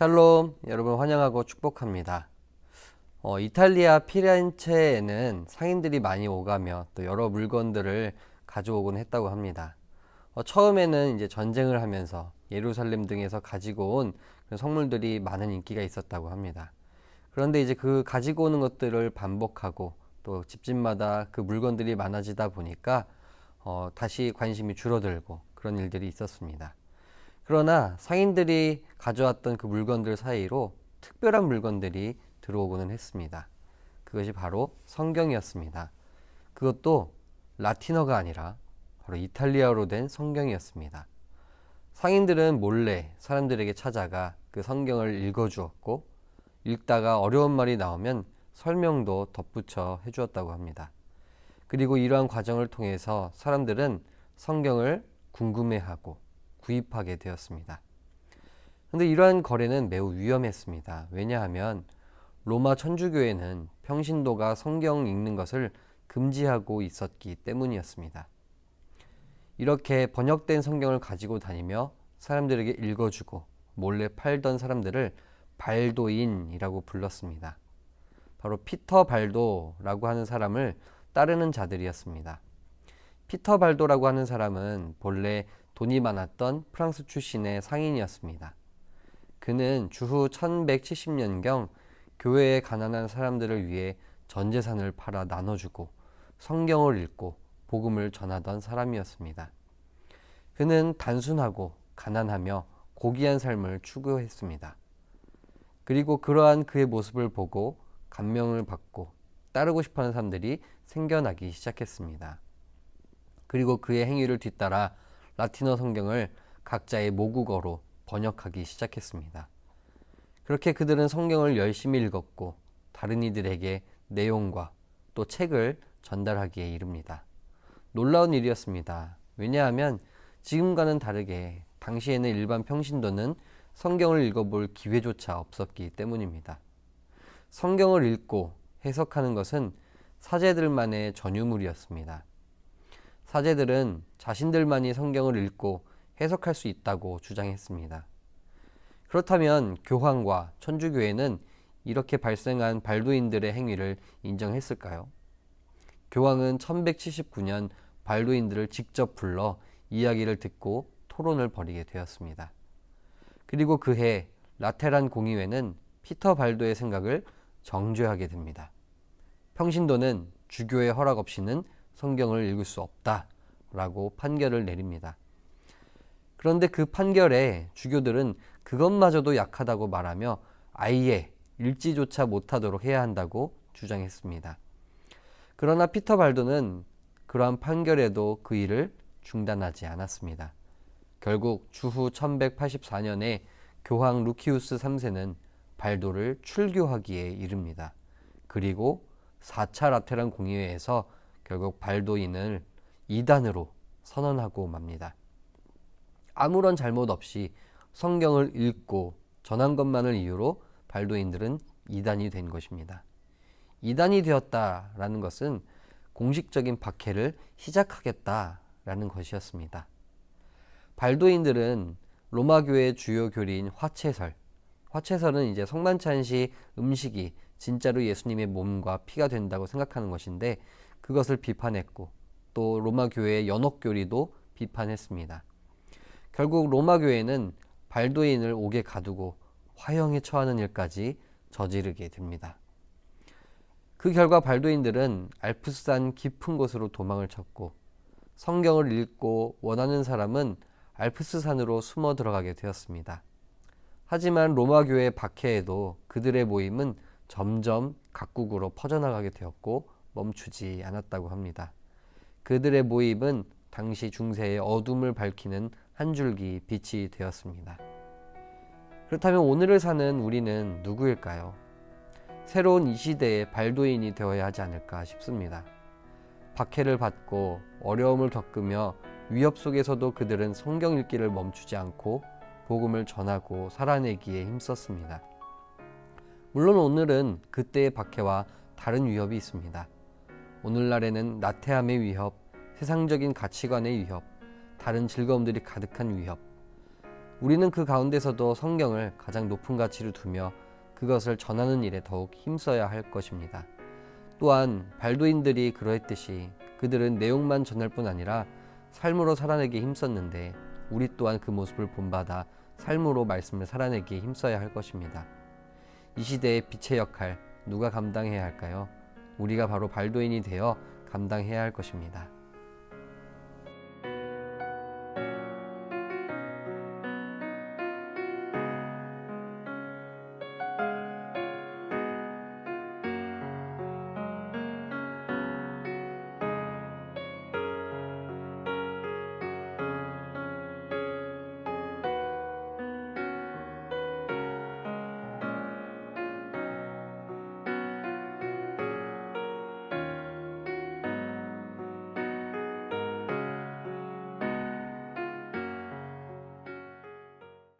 샬롬, 여러분 환영하고 축복합니다. 이탈리아 피렌체에는 상인들이 많이 오가며 또 여러 물건들을 가져오곤 했다고 합니다. 처음에는 이제 전쟁을 하면서 예루살렘 등에서 가지고 온 그런 성물들이 많은 인기가 있었다고 합니다. 그런데 이제 그 가지고 오는 것들을 반복하고 또 집집마다 그 물건들이 많아지다 보니까 다시 관심이 줄어들고 그런 일들이 있었습니다. 그러나 상인들이 가져왔던 그 물건들 사이로 특별한 물건들이 들어오고는 했습니다. 그것이 바로 성경이었습니다. 그것도 라틴어가 아니라 바로 이탈리아어로 된 성경이었습니다. 상인들은 몰래 사람들에게 찾아가 그 성경을 읽어주었고, 읽다가 어려운 말이 나오면 설명도 덧붙여 해주었다고 합니다. 그리고 이러한 과정을 통해서 사람들은 성경을 궁금해하고 구입하게 되었습니다. 그런데 이러한 거래는 매우 위험했습니다. 왜냐하면 로마 천주교회는 평신도가 성경 읽는 것을 금지하고 있었기 때문이었습니다. 이렇게 번역된 성경을 가지고 다니며 사람들에게 읽어주고 몰래 팔던 사람들을 발도인이라고 불렀습니다. 바로 피터 발도라고 하는 사람을 따르는 자들이었습니다. 피터 발도라고 하는 사람은 본래 돈이 많았던 프랑스 출신의 상인이었습니다. 그는 주후 1170년경 교회의 가난한 사람들을 위해 전 재산을 팔아 나눠주고 성경을 읽고 복음을 전하던 사람이었습니다. 그는 단순하고 가난하며 고귀한 삶을 추구했습니다. 그리고 그러한 그의 모습을 보고 감명을 받고 따르고 싶어하는 사람들이 생겨나기 시작했습니다. 그리고 그의 행위를 뒤따라 라틴어 성경을 각자의 모국어로 번역하기 시작했습니다. 그렇게 그들은 성경을 열심히 읽었고 다른 이들에게 내용과 또 책을 전달하기에 이릅니다. 놀라운 일이었습니다. 왜냐하면 지금과는 다르게 당시에는 일반 평신도는 성경을 읽어볼 기회조차 없었기 때문입니다. 성경을 읽고 해석하는 것은 사제들만의 전유물이었습니다. 사제들은 자신들만이 성경을 읽고 해석할 수 있다고 주장했습니다. 그렇다면 교황과 천주교회는 이렇게 발생한 발도인들의 행위를 인정했을까요? 교황은 1179년 발도인들을 직접 불러 이야기를 듣고 토론을 벌이게 되었습니다. 그리고 그해 라테란 공의회는 피터 발도의 생각을 정죄하게 됩니다. 평신도는 주교의 허락 없이는 성경을 읽을 수 없다라고 판결을 내립니다. 그런데 그 판결에 주교들은 그것마저도 약하다고 말하며 아예 읽지조차 못하도록 해야 한다고 주장했습니다. 그러나 피터 발도는 그러한 판결에도 그 일을 중단하지 않았습니다. 결국 주후 1184년에 교황 루키우스 3세는 발도를 출교하기에 이릅니다. 그리고 4차 라테란 공의회에서 결국 발도인을 이단으로 선언하고 맙니다. 아무런 잘못 없이 성경을 읽고 전한 것만을 이유로 발도인들은 이단이 된 것입니다. 이단이 되었다라는 것은 공식적인 박해를 시작하겠다라는 것이었습니다. 발도인들은 로마 교회의 주요 교리인 화채설은 이제 성만찬시 음식이 진짜로 예수님의 몸과 피가 된다고 생각하는 것인데 그것을 비판했고 또 로마 교회의 연옥교리도 비판했습니다. 결국 로마 교회는 발도인을 옥에 가두고 화형에 처하는 일까지 저지르게 됩니다. 그 결과 발도인들은 알프스산 깊은 곳으로 도망을 쳤고 성경을 읽고 원하는 사람은 알프스산으로 숨어 들어가게 되었습니다. 하지만 로마 교회의 박해에도 그들의 모임은 점점 각국으로 퍼져나가게 되었고 멈추지 않았다고 합니다. 그들의 모임은 당시 중세의 어둠을 밝히는 한 줄기 빛이 되었습니다. 그렇다면 오늘을 사는 우리는 누구일까요? 새로운 이 시대의 발도인이 되어야 하지 않을까 싶습니다. 박해를 받고 어려움을 겪으며 위협 속에서도 그들은 성경 읽기를 멈추지 않고 복음을 전하고 살아내기에 힘썼습니다. 물론 오늘은 그때의 박해와 다른 위협이 있습니다. 오늘날에는 나태함의 위협, 세상적인 가치관의 위협, 다른 즐거움들이 가득한 위협, 우리는 그 가운데서도 성경을 가장 높은 가치로 두며 그것을 전하는 일에 더욱 힘써야 할 것입니다. 또한 발도인들이 그러했듯이 그들은 내용만 전할 뿐 아니라 삶으로 살아내기에 힘썼는데 우리 또한 그 모습을 본받아 삶으로 말씀을 살아내기에 힘써야 할 것입니다. 이 시대의 빛의 역할 누가 감당해야 할까요? 우리가 바로 발도인이 되어 감당해야 할 것입니다.